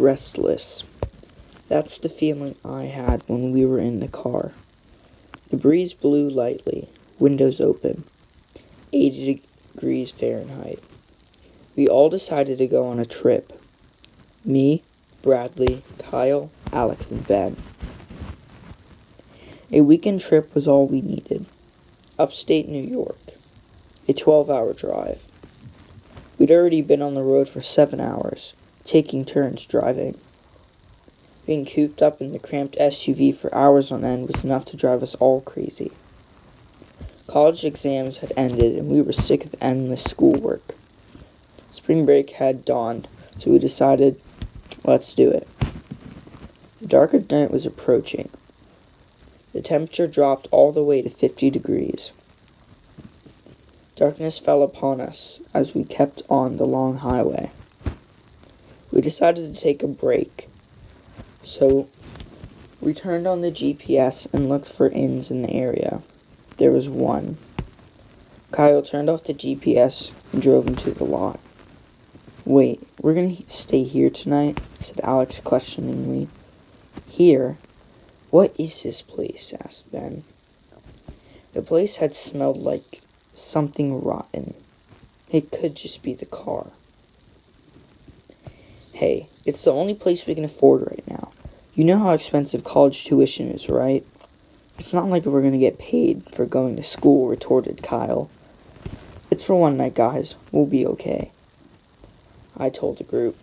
restless. That's the feeling I had when we were in the car. The breeze blew lightly, windows open, 80 degrees Fahrenheit. We all decided to go on a trip. Me, Bradley, Kyle, Alex, and Ben. A weekend trip was all we needed. Upstate New York. A 12-hour drive. We'd already been on the road for 7 hours, taking turns driving. Being cooped up in the cramped SUV for hours on end was enough to drive us all crazy. College exams had ended and we were sick of endless schoolwork. Spring break had dawned, so we decided, let's do it. The dark of night was approaching. The temperature dropped all the way to 50 degrees. Darkness fell upon us as we kept on the long highway. We decided to take a break, so we turned on the GPS and looked for inns in the area. There was one. Kyle turned off the GPS and drove into the lot. "Wait, we're gonna stay here tonight?" said Alex questioningly. "Here? What is this place?" asked Ben. The place had smelled like something rotten. It could just be the car. "Hey, it's the only place we can afford right now. You know how expensive college tuition is, right? It's not like we're gonna get paid for going to school," retorted Kyle. "It's for one night, guys. We'll be okay," I told the group.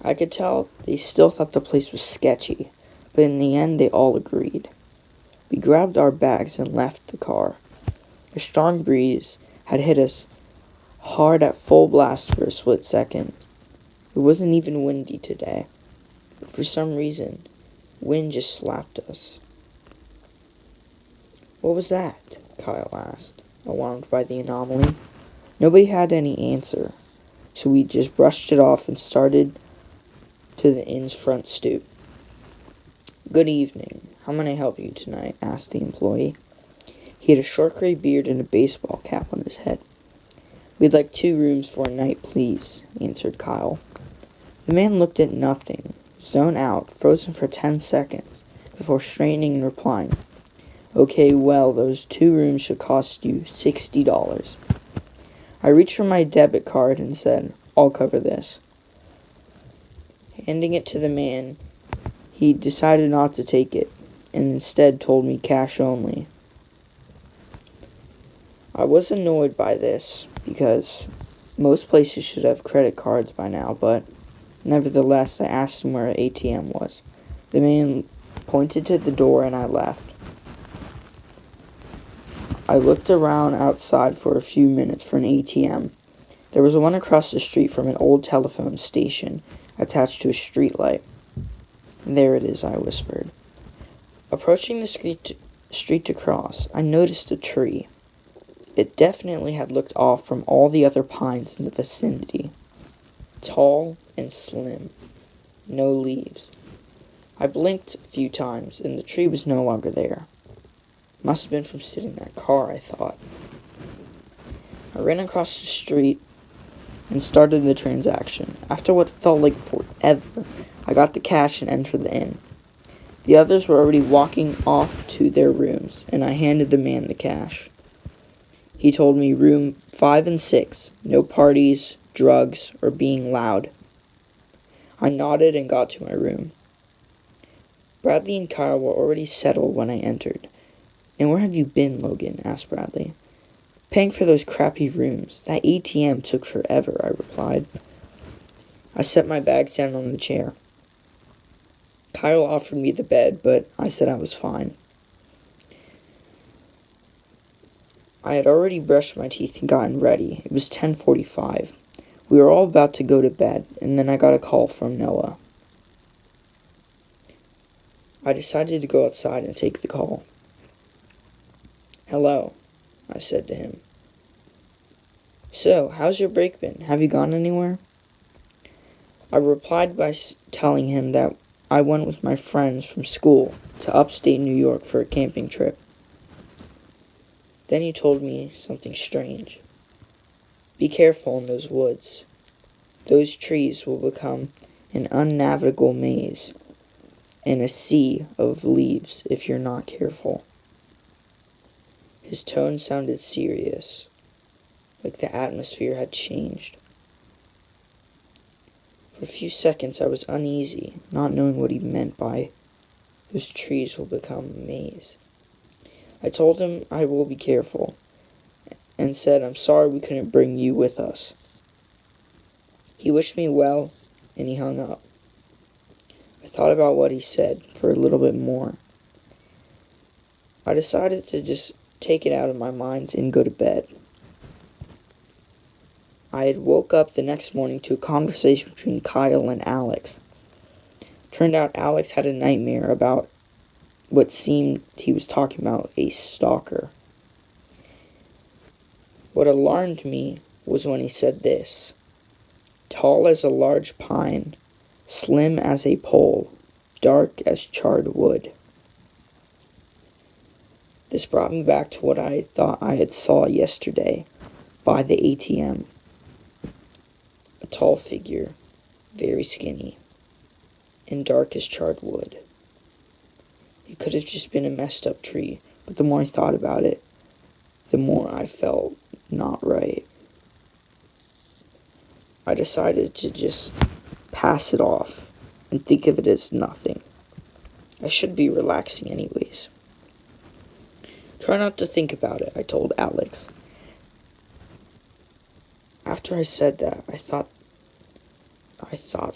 I could tell they still thought the place was sketchy, but in the end they all agreed. We grabbed our bags and left the car. A strong breeze had hit us hard at full blast for a split second. It wasn't even windy today, but for some reason, wind just slapped us. "What was that?" Kyle asked, alarmed by the anomaly. Nobody had any answer, so we just brushed it off and started to the inn's front stoop. "Good evening. How may I help you tonight?" asked the employee. He had a short gray beard and a baseball cap on his head. "We'd like 2 rooms for a night, please," answered Kyle. The man looked at nothing, zoned out, frozen for 10 seconds, before straightening and replying, "Okay, well, those 2 rooms should cost you $60. I reached for my debit card and said, "I'll cover this." Handing it to the man, he decided not to take it, and instead told me cash only. I was annoyed by this, because most places should have credit cards by now, but nevertheless I asked him where an ATM was. The man pointed to the door and I left. I looked around outside for a few minutes for an ATM. There was one across the street from an old telephone station attached to a street light. "There it is," I whispered. Approaching the street to cross, I noticed a tree. It definitely had looked off from all the other pines in the vicinity. Tall and slim. No leaves. I blinked a few times, and the tree was no longer there. Must have been from sitting in that car, I thought. I ran across the street and started the transaction. After what felt like forever, I got the cash and entered the inn. The others were already walking off to their rooms, and I handed the man the cash. He told me room 5 and 6, no parties, drugs, or being loud. I nodded and got to my room. Bradley and Kyle were already settled when I entered. "And where have you been, Logan?" asked Bradley. "Paying for those crappy rooms. That ATM took forever," I replied. I set my bags down on the chair. Kyle offered me the bed, but I said I was fine. I had already brushed my teeth and gotten ready. It was 10:45. We were all about to go to bed, and then I got a call from Noah. I decided to go outside and take the call. "Hello," I said to him. "So, how's your break been? Have you gone anywhere?" I replied by telling him that I went with my friends from school to upstate New York for a camping trip. Then he told me something strange. "Be careful in those woods. Those trees will become an unnavigable maze, and a sea of leaves if you're not careful. His tone sounded serious, like the atmosphere had changed. For a few seconds I was uneasy, not knowing what he meant by, "Those trees will become a maze." I told him I will be careful, and said I'm sorry we couldn't bring you with us. He wished me well, and he hung up. I thought about what he said for a little bit more. I decided to just take it out of my mind and go to bed. I had woke up the next morning to a conversation between Kyle and Alex. Turned out Alex had a nightmare about what seemed he was talking about a stalker. What alarmed me was when he said this: "Tall as a large pine, slim as a pole, dark as charred wood." This brought me back to what I thought I had saw yesterday by the ATM. A tall figure, very skinny, and dark as charred wood. It could have just been a messed up tree, but the more I thought about it, the more I felt not right. I decided to just pass it off and think of it as nothing. I should be relaxing anyways. "Try not to think about it," I told Alex. After I said that, I thought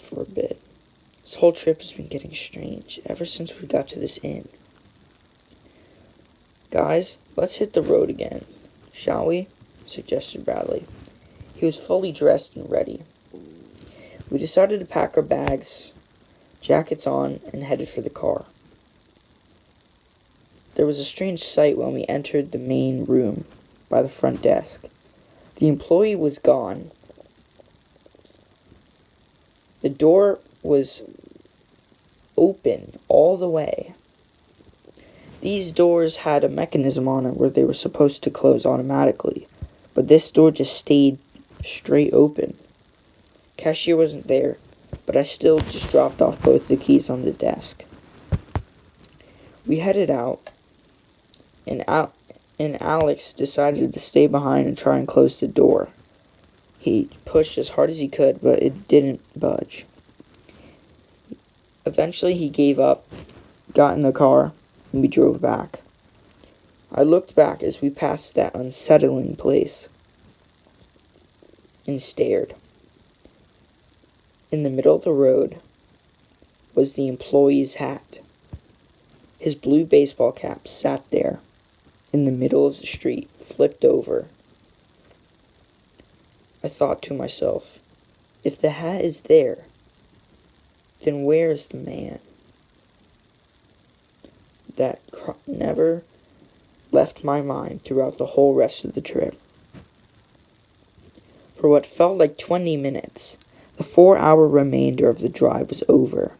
for a bit. This whole trip has been getting strange ever since we got to this inn. "Guys, let's hit the road again, shall we?" suggested Bradley. He was fully dressed and ready. We decided to pack our bags, jackets on, and headed for the car. There was a strange sight when we entered the main room by the front desk. The employee was gone. The door was open all the way. These doors had a mechanism on it where they were supposed to close automatically, but this door just stayed straight open. Cashier wasn't there, but I still just dropped off both the keys on the desk. We headed out, and Alex decided to stay behind and try and close the door. He pushed as hard as he could, but it didn't budge. Eventually he gave up, got in the car, and we drove back. I looked back as we passed that unsettling place and stared. In the middle of the road was the employee's hat. His blue baseball cap sat there in the middle of the street, flipped over. I thought to myself, if the hat is there, then where is the man? That never left my mind throughout the whole rest of the trip. For what felt like 20 minutes, the 4-hour remainder of the drive was over.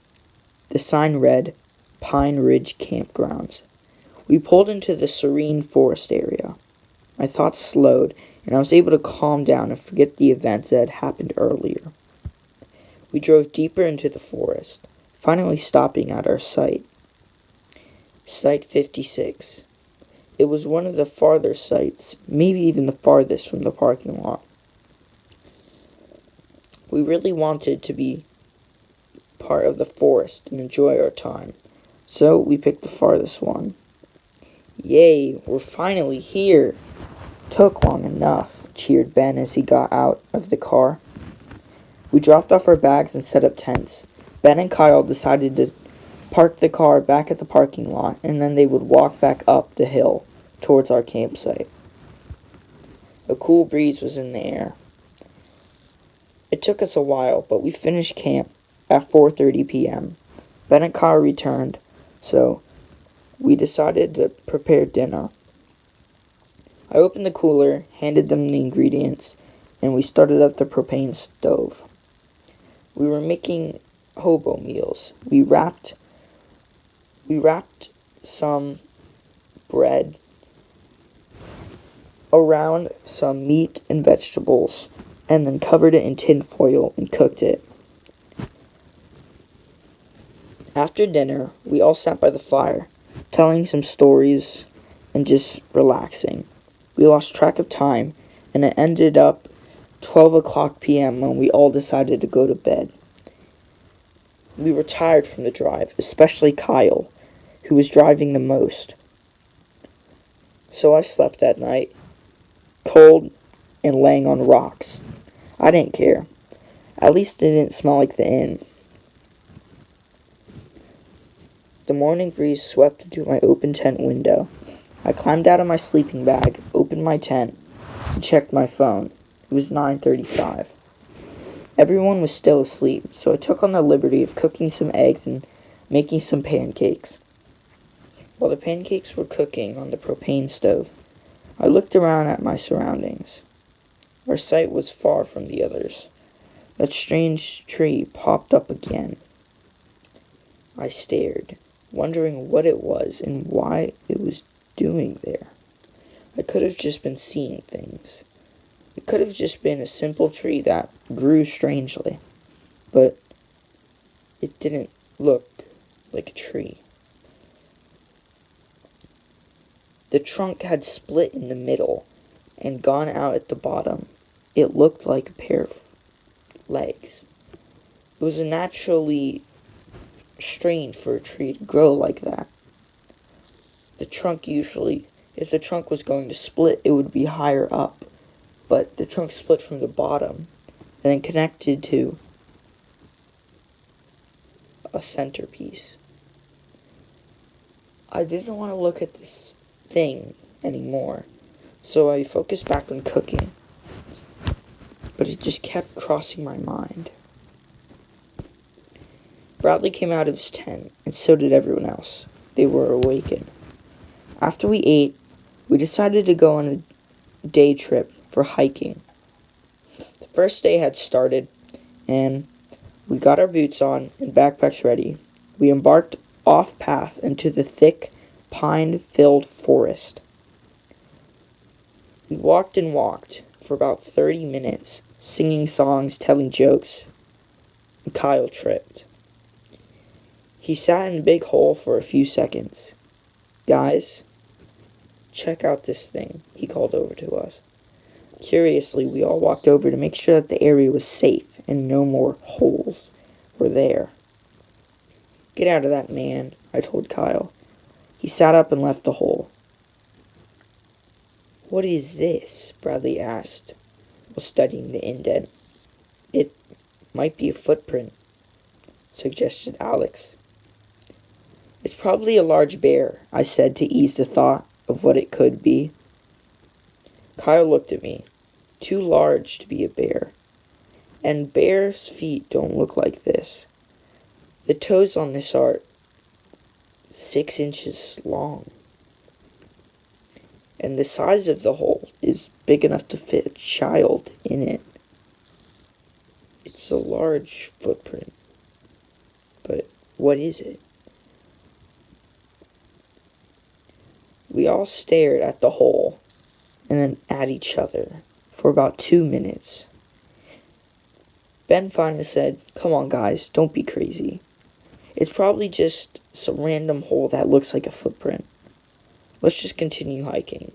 The sign read, "Pine Ridge Campgrounds." We pulled into the serene forest area. My thoughts slowed, and I was able to calm down and forget the events that had happened earlier. We drove deeper into the forest, finally stopping at our site. Site 56. It was one of the farther sites, maybe even the farthest from the parking lot. We really wanted to be part of the forest and enjoy our time, so we picked the farthest one. "Yay, we're finally here!" "Took long enough," cheered Ben as he got out of the car. We dropped off our bags and set up tents. Ben and Kyle decided to park the car back at the parking lot, and then they would walk back up the hill towards our campsite. A cool breeze was in the air. It took us a while, but we finished camp at 4:30 p.m. Ben and Kyle returned, so we decided to prepare dinner. I opened the cooler, handed them the ingredients, and we started up the propane stove. We were making hobo meals. We wrapped some bread around some meat and vegetables, and then covered it in tin foil and cooked it. After dinner, we all sat by the fire, telling some stories and just relaxing. We lost track of time, and it ended up 12 o'clock p.m. when we all decided to go to bed. We were tired from the drive, especially Kyle, who was driving the most. So I slept that night, cold and laying on rocks. I didn't care. At least it didn't smell like the inn. The morning breeze swept into my open tent window. I climbed out of my sleeping bag, opened my tent, and checked my phone. It was 9:35. Everyone was still asleep, so I took on the liberty of cooking some eggs and making some pancakes. While the pancakes were cooking on the propane stove, I looked around at my surroundings. Our sight was far from the others. That strange tree popped up again. I stared, wondering what it was and why it was doing there. I could have just been seeing things. It could have just been a simple tree that grew strangely, but it didn't look like a tree. The trunk had split in the middle and gone out at the bottom. It looked like a pair of legs. It was naturally strange for a tree to grow like that. If the trunk was going to split, it would be higher up. But the trunk split from the bottom and then connected to a centerpiece. I didn't want to look at this thing anymore, so I focused back on cooking. But it just kept crossing my mind. Bradley came out of his tent, and so did everyone else. They were awakened. After we ate, we decided to go on a day trip for hiking. The first day had started, and we got our boots on and backpacks ready. We embarked off-path into the thick, pine-filled forest. We walked and walked for about 30 minutes, singing songs, telling jokes, and Kyle tripped. He sat in the big hole for a few seconds. "Guys, check out this thing," he called over to us. Curiously, we all walked over to make sure that the area was safe and no more holes were there. "Get out of that, man," I told Kyle. He sat up and left the hole. "What is this?" Bradley asked while studying the indent. "It might be a footprint," suggested Alex. "It's probably a large bear," I said to ease the thought of what it could be. Kyle looked at me. "Too large to be a bear. And bears' feet don't look like this. The toes on this are 6 inches long. And the size of the hole is big enough to fit a child in it. It's a large footprint. But what is it?" We all stared at the hole and then at each other for about 2 minutes. Ben finally said, "Come on, guys, don't be crazy. It's probably just some random hole that looks like a footprint. Let's just continue hiking."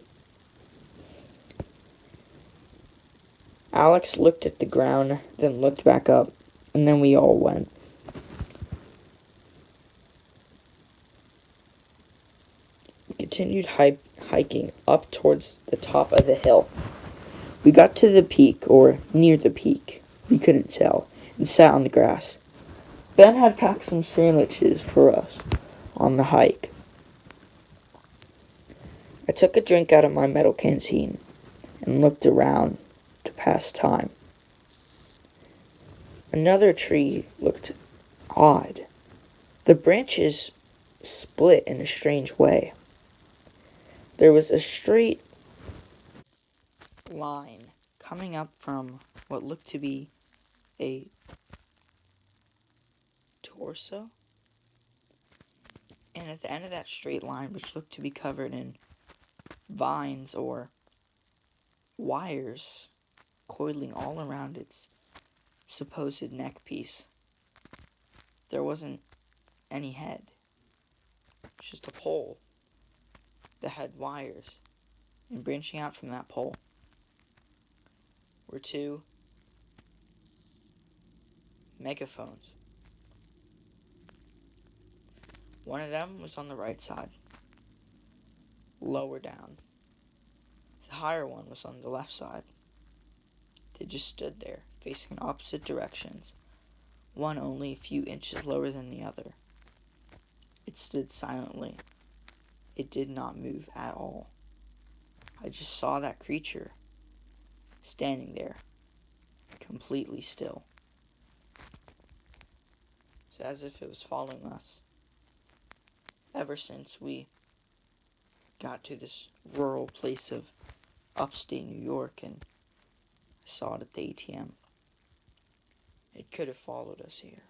Alex looked at the ground, then looked back up, and then we all went. We continued hiking up towards the top of the hill. We got to the peak, or near the peak, we couldn't tell, and sat on the grass. Ben had packed some sandwiches for us on the hike. I took a drink out of my metal canteen and looked around to pass time. Another tree looked odd. The branches split in a strange way. There was a straight line coming up from what looked to be a torso, and at the end of that straight line, which looked to be covered in vines or wires coiling all around its supposed neck piece, there wasn't any head. It's just a pole that had wires, and branching out from that pole were two megaphones. One of them was on the right side, lower down. The higher one was on the left side. They just stood there, facing opposite directions, one only a few inches lower than the other. It stood silently. It did not move at all. I just saw that creature standing there, completely still. It's as if it was following us ever since we got to this rural place of upstate New York and saw it at the ATM. It could have followed us here.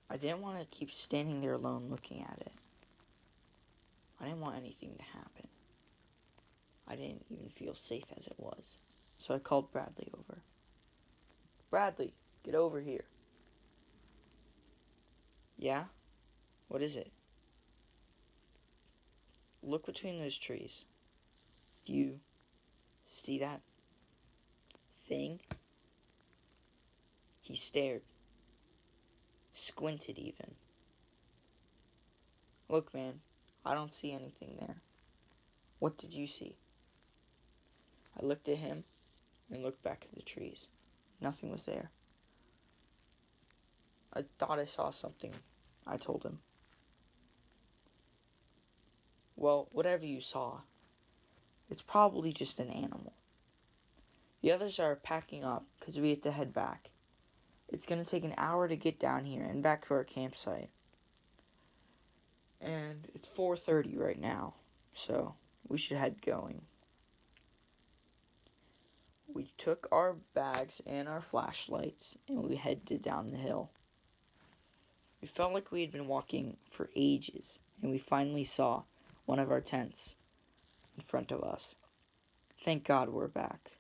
I didn't want to keep standing there alone looking at it. I didn't want anything to happen. I didn't even feel safe as it was. So I called Bradley over. Bradley, get over here. Yeah? What is it? Look between those trees. Do you see that thing? He stared. Squinted even. Look, man, I don't see anything there. What did you see? I looked at him and looked back at the trees. Nothing was there. I thought I saw something, I told him. Well, whatever you saw, it's probably just an animal. The others are packing up because we have to head back. It's going to take an hour to get down here and back to our campsite. And it's 4:30 right now, so we should head going. We took our bags and our flashlights and we headed down the hill. We felt like we had been walking for ages, and we finally saw one of our tents in front of us. Thank God we're back.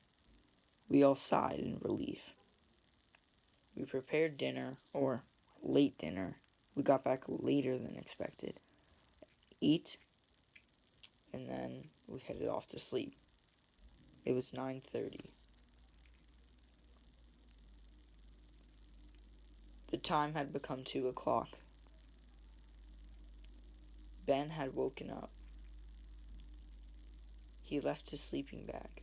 We all sighed in relief. We prepared dinner, or late dinner. We got back later than expected. Eat, and then we headed off to sleep. It was 9:30. The time had become 2 o'clock. Ben had woken up. He left his sleeping bag.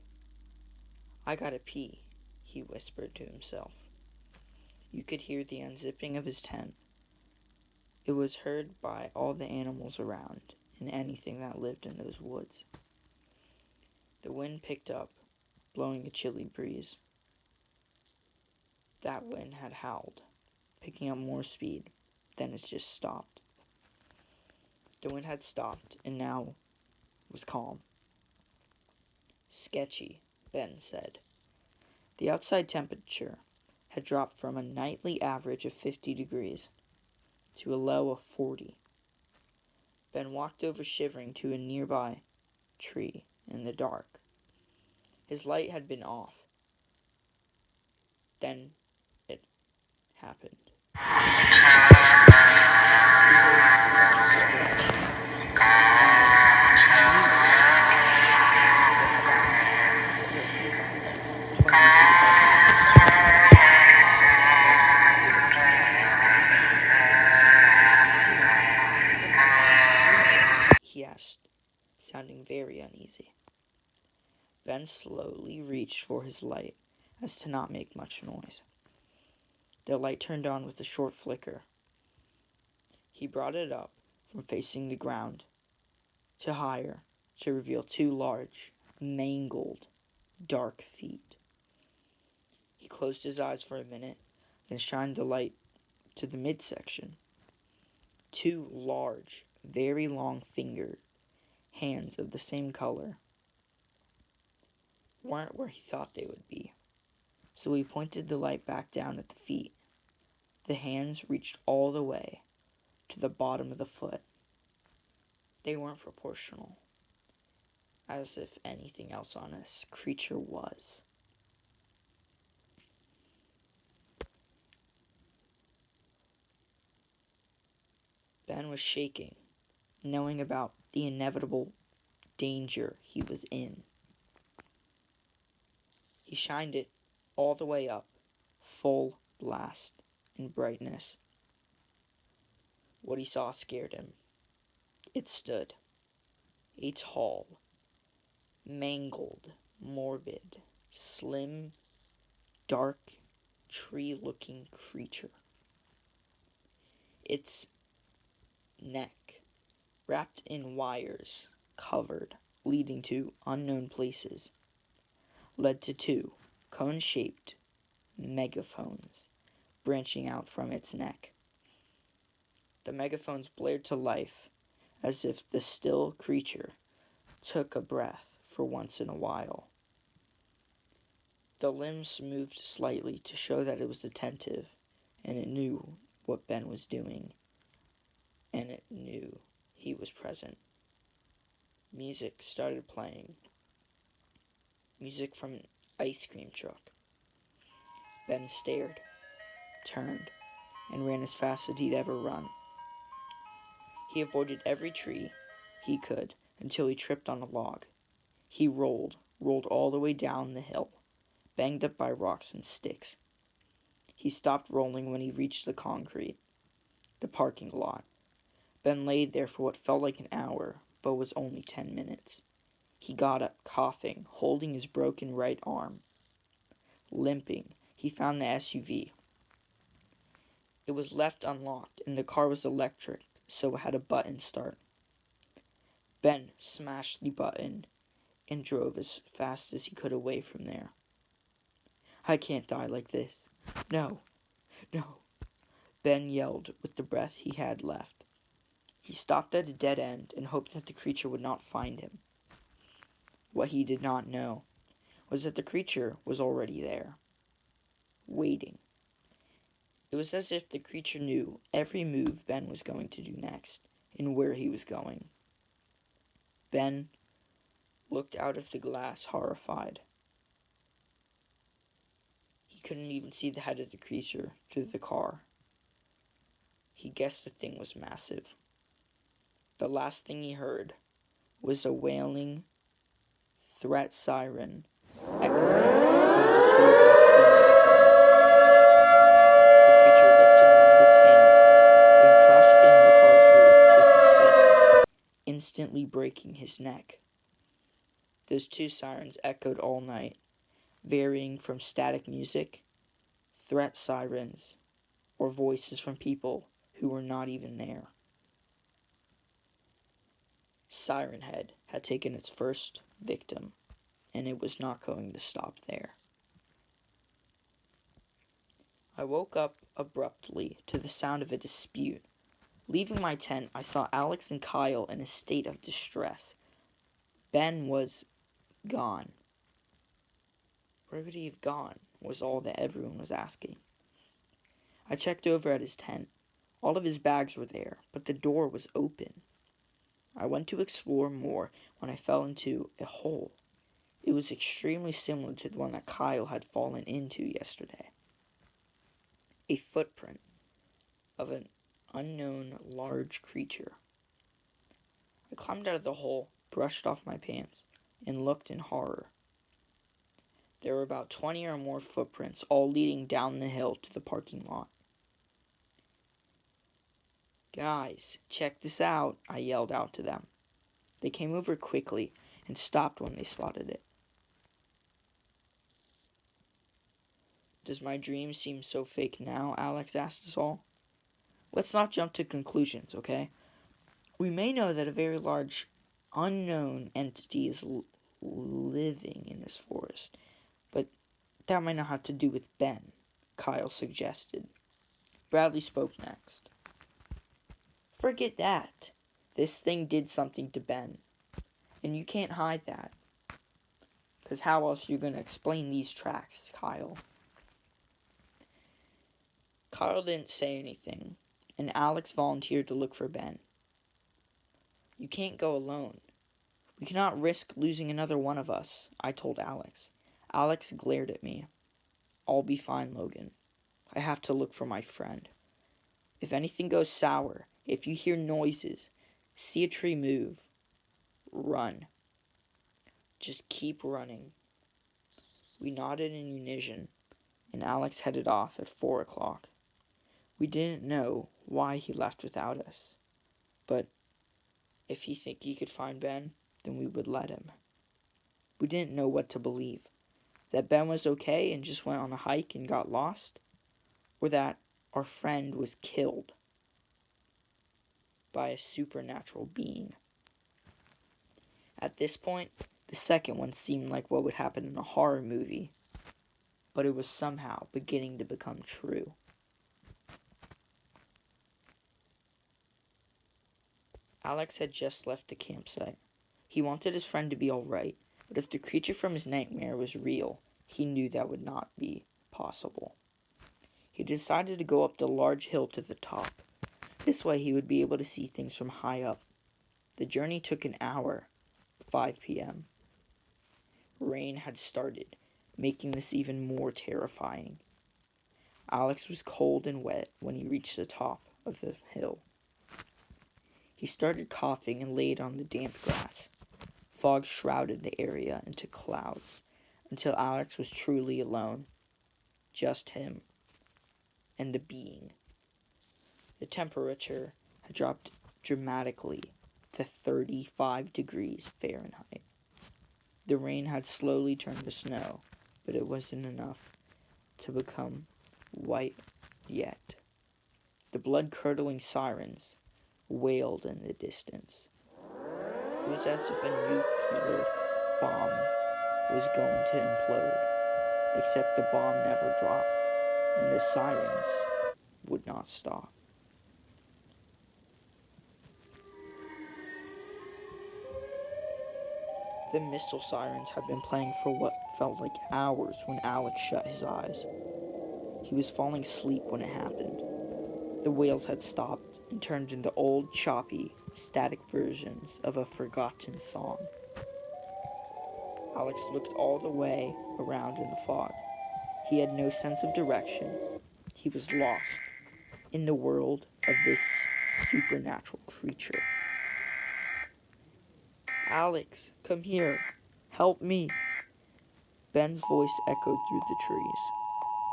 I gotta pee, he whispered to himself. You could hear the unzipping of his tent. It was heard by all the animals around and anything that lived in those woods. The wind picked up, blowing a chilly breeze. That wind had howled, picking up more speed, then it just stopped. The wind had stopped and now was calm. Sketchy, Ben said. The outside temperature had dropped from a nightly average of 50 degrees to a low of 40. Ben walked over shivering to a nearby tree in the dark. His light had been off. Then it happened. He asked, sounding very uneasy. Ben slowly reached for his light, as to not make much noise. The light turned on with a short flicker. He brought it up from facing the ground to higher to reveal 2 large, mangled, dark feet. He closed his eyes for a minute, then shined the light to the midsection. 2 large, very long-fingered hands of the same color weren't where he thought they would be, so he pointed the light back down at the feet. The hands reached all the way to the bottom of the foot. They weren't proportional, as if anything else on this creature was. Ben was shaking, knowing about the inevitable danger he was in. He shined it all the way up, full blast in brightness. What he saw scared him. It stood, a tall, mangled, morbid, slim, dark, tree-looking creature. Its neck, wrapped in wires, covered, leading to unknown places, led to two cone-shaped megaphones branching out from its neck. The megaphones blared to life as if the still creature took a breath for once in a while. The limbs moved slightly to show that it was attentive, and it knew what Ben was doing, and it knew he was present. Music started playing. Music from an ice cream truck. Ben stared, turned, and ran as fast as he'd ever run. He avoided every tree he could until he tripped on a log. He rolled all the way down the hill, banged up by rocks and sticks. He stopped rolling when he reached the concrete, the parking lot. Ben lay there for what felt like an hour, but was only 10 minutes. He got up, coughing, holding his broken right arm. Limping, he found the SUV. It was left unlocked, and the car was electric, so it had a button start. Ben smashed the button and drove as fast as he could away from there. I can't die like this. No, no, Ben yelled with the breath he had left. He stopped at a dead end and hoped that the creature would not find him. What he did not know was that the creature was already there, waiting. It was as if the creature knew every move Ben was going to do next and where he was going. Ben looked out of the glass, horrified. He couldn't even see the head of the creature through the car. He guessed the thing was massive. The last thing he heard was a wailing threat siren echoing over the two The creature lifted one of its hands and crushed in the car's roof with its fist, instantly breaking his neck. Those two sirens echoed all night, varying from static music, threat sirens, or voices from people who were not even there. Siren Head had taken its first victim, and it was not going to stop there. I woke up abruptly to the sound of a dispute. Leaving my tent, I saw Alex and Kyle in a state of distress. Ben was gone. Where could he have gone, was all that everyone was asking. I checked over at his tent. All of his bags were there, but the door was open. I went to explore more when I fell into a hole. It was extremely similar to the one that Kyle had fallen into yesterday. A footprint of an unknown large creature. I climbed out of the hole, brushed off my pants, and looked in horror. There were about 20 or more footprints, all leading down the hill to the parking lot. Guys, check this out, I yelled out to them. They came over quickly and stopped when they spotted it. Does my dream seem so fake now? Alex asked us all. Let's not jump to conclusions, okay? We may know that a very large, unknown entity is living in this forest, but that might not have to do with Ben, Kyle suggested. Bradley spoke next. Forget that. This thing did something to Ben, and you can't hide that. Because how else are you going to explain these tracks, Kyle? Kyle didn't say anything, and Alex volunteered to look for Ben. You can't go alone. We cannot risk losing another one of us, I told Alex. Alex glared at me. I'll be fine, Logan. I have to look for my friend. If anything goes sour, If you hear noises, see a tree move, run. Just keep running." We nodded in unison, and Alex headed off at 4 o'clock. We didn't know why he left without us, but if he think he could find Ben, then we would let him. We didn't know what to believe, that Ben was okay and just went on a hike and got lost, or that our friend was killed by a supernatural being. At this point, the second one seemed like what would happen in a horror movie, but it was somehow beginning to become true. Alex had just left the campsite. He wanted his friend to be alright, but if the creature from his nightmare was real, he knew that would not be possible. He decided to go up the large hill to the top. This way he would be able to see things from high up. The journey took an hour, 5 p.m. Rain had started, making this even more terrifying. Alex was cold and wet when he reached the top of the hill. He started coughing and laid on the damp grass. Fog shrouded the area into clouds until Alex was truly alone. Just him and the being. The temperature had dropped dramatically to 35 degrees Fahrenheit. The rain had slowly turned to snow, but it wasn't enough to become white yet. The blood-curdling sirens wailed in the distance. It was as if a nuclear bomb was going to implode, except the bomb never dropped, and the sirens would not stop. The missile sirens had been playing for what felt like hours when Alex shut his eyes. He was falling asleep when it happened. The wails had stopped and turned into old, choppy, static versions of a forgotten song. Alex looked all the way around in the fog. He had no sense of direction. He was lost in the world of this supernatural creature. "Alex, come here. Help me." Ben's voice echoed through the trees.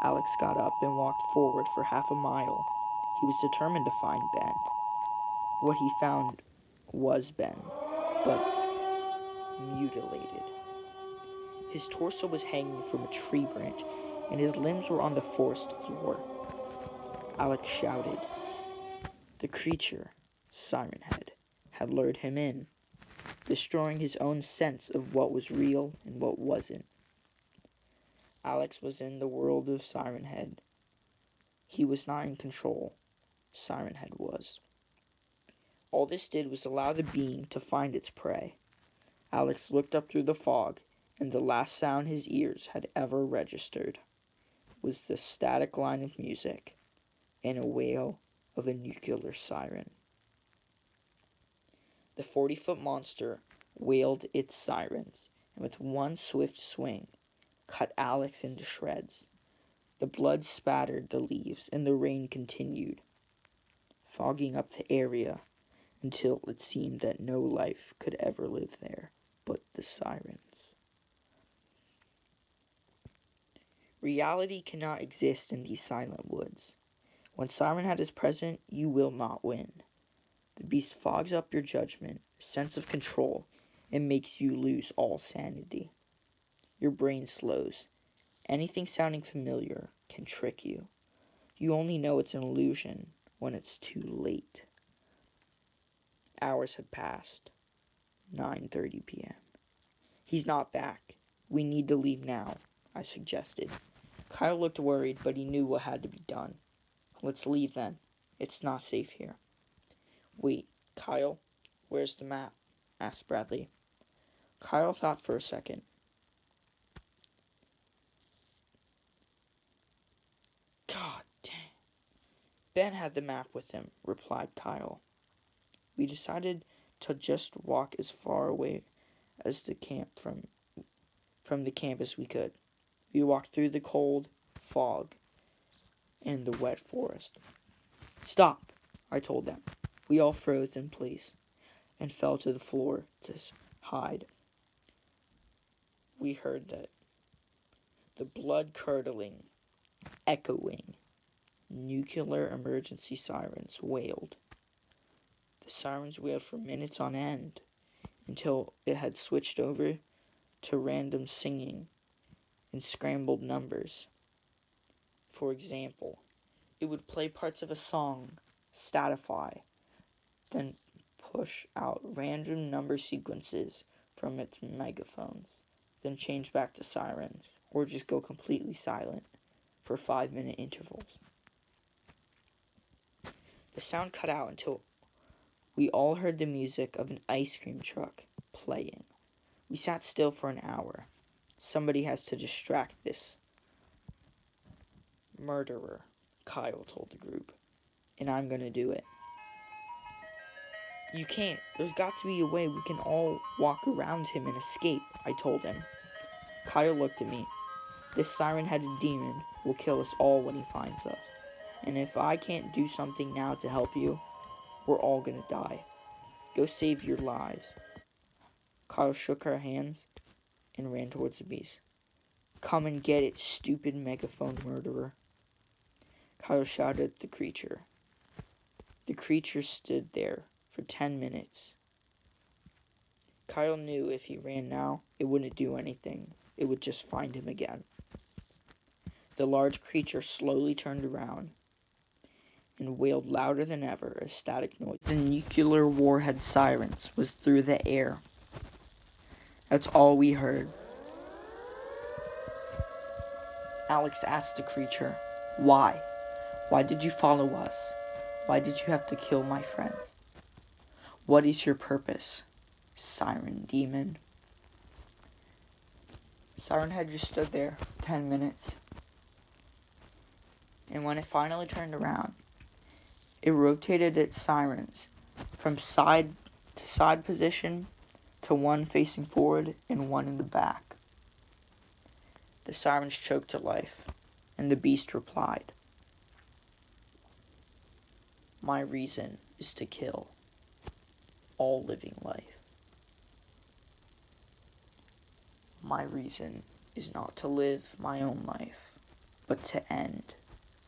Alex got up and walked forward for half a mile. He was determined to find Ben. What he found was Ben, but mutilated. His torso was hanging from a tree branch, and his limbs were on the forest floor. Alex shouted. The creature, Siren Head, had lured him in, destroying his own sense of what was real and what wasn't. Alex was in the world of Siren Head. He was not in control. Siren Head was. All this did was allow the being to find its prey. Alex looked up through the fog, and the last sound his ears had ever registered was the static line of music and a wail of a nuclear siren. The 40-foot monster wailed its sirens, and with one swift swing, cut Alex into shreds. The blood spattered the leaves, and the rain continued, fogging up the area until it seemed that no life could ever live there but the sirens. Reality cannot exist in these silent woods. When Siren Head is present, you will not win. The beast fogs up your judgment, sense of control, and makes you lose all sanity. Your brain slows. Anything sounding familiar can trick you. You only know it's an illusion when it's too late. Hours had passed. 9:30 p.m. "He's not back. We need to leave now," I suggested. Kyle looked worried, but he knew what had to be done. "Let's leave then. It's not safe here." "Wait, Kyle, where's the map?" asked Bradley. Kyle thought for a second. "God dang." "Ben had the map with him," replied Kyle. We decided to just walk as far away as the camp from the camp as we could. We walked through the cold, fog, and the wet forest. "Stop," I told them. We all froze in place and fell to the floor to hide. We heard that the blood-curdling, echoing, nuclear emergency sirens wailed. The sirens wailed for minutes on end until it had switched over to random singing and scrambled numbers. For example, it would play parts of a song, statify, then push out random number sequences from its megaphones, then change back to sirens, or just go completely silent for 5-minute intervals. The sound cut out until we all heard the music of an ice cream truck playing. We sat still for an hour. Somebody has to distract this murderer, Kyle told the group, and I'm gonna do it. You can't. There's got to be a way we can all walk around him and escape, I told him. Kyle looked at me. This siren-headed demon will kill us all when he finds us. And if I can't do something now to help you, we're all gonna die. Go save your lives. Kyle shook our hands and ran towards the beast. Come and get it, stupid megaphone murderer. Kyle shouted at the creature. The creature stood there for 10 minutes. Kyle knew if he ran now, it wouldn't do anything. It would just find him again. The large creature slowly turned around and wailed louder than ever as static noise. The nuclear warhead sirens was through the air. That's all we heard. Alex asked the creature, "Why? Why did you follow us? Why did you have to kill my friend? What is your purpose, siren demon?" Siren had just stood there 10 minutes. And when it finally turned around, it rotated its sirens from side to side position to one facing forward and one in the back. The sirens choked to life, and the beast replied, "My reason is to kill all living life. My reason is not to live my own life, but to end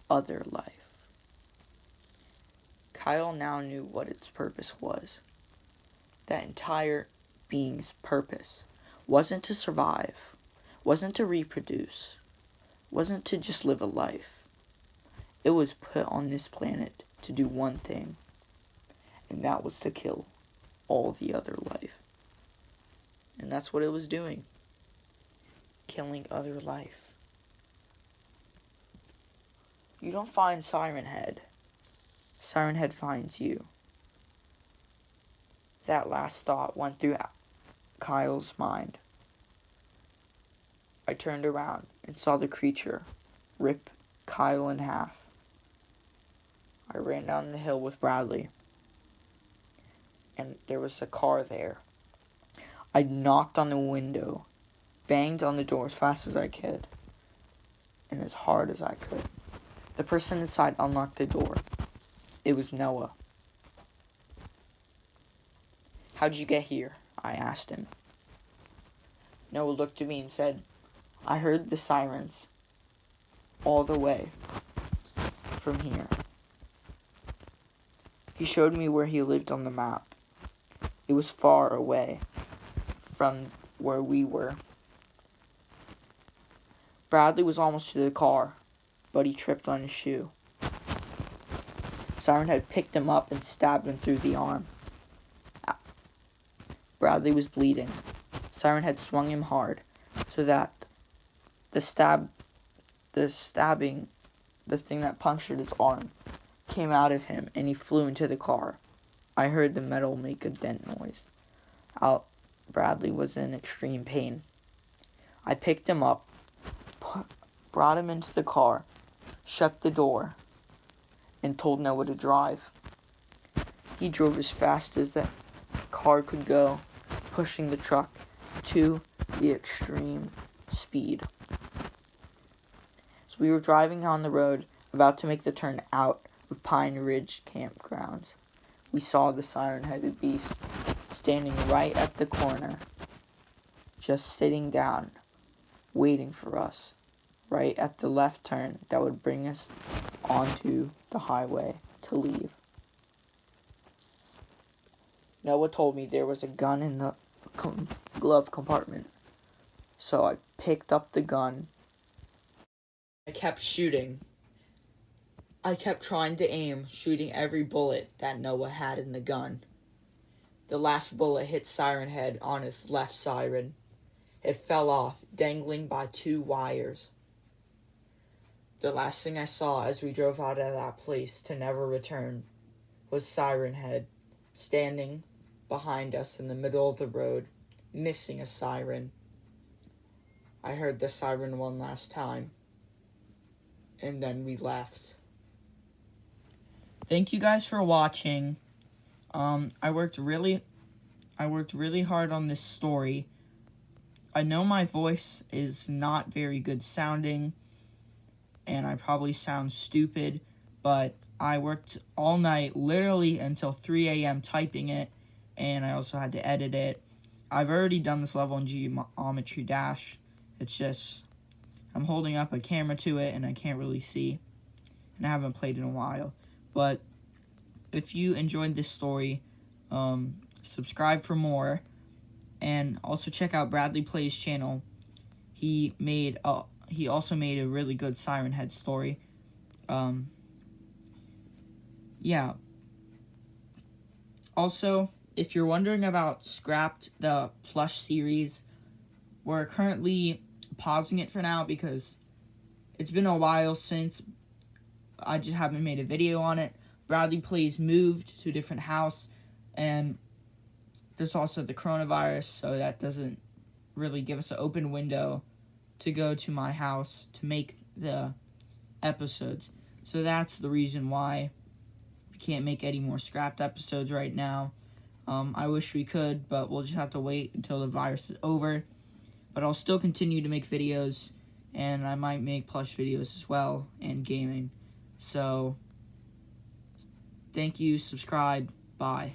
other life." Kyle now knew what its purpose was. That entire being's purpose wasn't to survive, wasn't to reproduce, wasn't to just live a life. It was put on this planet to do one thing, and that was to kill all the other life. And that's what it was doing. Killing other life. You don't find Siren Head. Siren Head finds you. That last thought went through Kyle's mind. I turned around and saw the creature rip Kyle in half. I ran down the hill with Bradley, and there was a car there. I knocked on the window, banged on the door as fast as I could, and as hard as I could. The person inside unlocked the door. It was Noah. "How'd you get here?" I asked him. Noah looked at me and said, "I heard the sirens all the way from here." He showed me where he lived on the map. It was far away from where we were. Bradley was almost to the car, but he tripped on his shoe. Siren had picked him up and stabbed him through the arm. Bradley was bleeding. Siren had swung him hard, so that the thing that punctured his arm, came out of him, and he flew into the car. I heard the metal make a dent noise. Bradley was in extreme pain. I picked him up, brought him into the car, shut the door, and told Noah to drive. He drove as fast as the car could go, pushing the truck to the extreme speed. So we were driving on the road, about to make the turn out of Pine Ridge campgrounds. we saw the siren-headed beast standing right at the corner, just sitting down, waiting for us, right at the left turn that would bring us onto the highway to leave. Noah told me there was a gun in the glove compartment, so I picked up the gun. I kept shooting. I kept trying to aim, shooting every bullet that Noah had in the gun. The last bullet hit Siren Head on his left siren. It fell off, dangling by 2 wires. The last thing I saw as we drove out of that place to never return was Siren Head standing behind us in the middle of the road, missing a siren. I heard the siren one last time, and then we left. Thank you guys for watching. I worked really hard on this story. I know my voice is not very good sounding, and I probably sound stupid, but I worked all night, literally until 3 a.m. typing it, and I also had to edit it. I've already done this level in Geometry Dash. It's just, I'm holding up a camera to it, and I can't really see, and I haven't played in a while. But if you enjoyed this story, subscribe for more, and also check out Bradley Plays channel. He also made a really good Siren Head story. Yeah. Also, if you're wondering about Scrapped, the plush series, we're currently pausing it for now because it's been a while since I just haven't made a video on it. Bradley Plays moved to a different house, and there's also the coronavirus, so that doesn't really give us an open window to go to my house to make the episodes. So that's the reason why we can't make any more Scrapped episodes right now. I wish we could, but we'll just have to wait until the virus is over. But I'll still continue to make videos, and I might make plush videos as well, and gaming. So, thank you, subscribe, bye.